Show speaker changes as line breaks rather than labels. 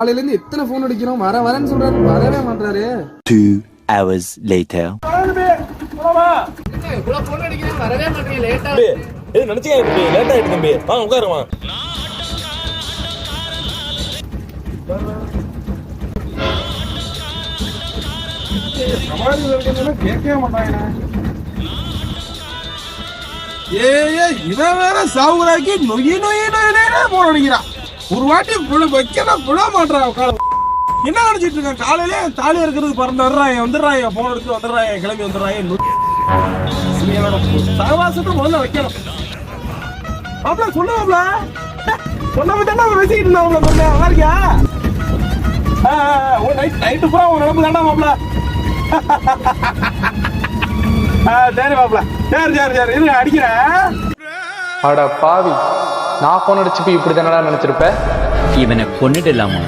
காலையில இருந்து எத்தனை போன் அடிக்கிறோம், வரேன்னு சொல்றாரு, வரவே மாட்டாரு.
2 hours later.
இவ்வளவு போன் அடிக்கிறேன், வரவே மாட்டீங்க. லேட்டா
நினைச்சீங்க லேட் ஆயிட்டு தம்பி, வாங்க உட்காருமா.
கேட்கவே மாட்டாங்க. இவன் வேற சாவுராக்கி நொய் போன் அடிக்கிறான். ஒரு வாட்டி வைக்க விட மாட்டான். என்ன நினைச்சிட்டு இருக்கான்? காலையில தாலி இருக்கிறது வந்துடுறாங்க போன் எடுத்து வந்துடுறாங்க, கிளம்பி வந்துடுறாங்க. சகவாசத்தை முதல்ல வைக்கணும். மாப்பிள சொல்லுவாப்ல, சொன்ன தானே பேசிக்கிட்டு இருந்தாப்ல. நல்லா இருக்கியா? நைட்டு பூரா உன் நிலப்பு தாண்டா மாப்பிள. சரி மாப்பிள, சரி இருங்க அடிக்கிறேன்.
அட பாவி, நான் போன் அடிச்சு இப்படி தானடா நினைச்சிருப்ப.
இவனை கொன்னுடலாமா?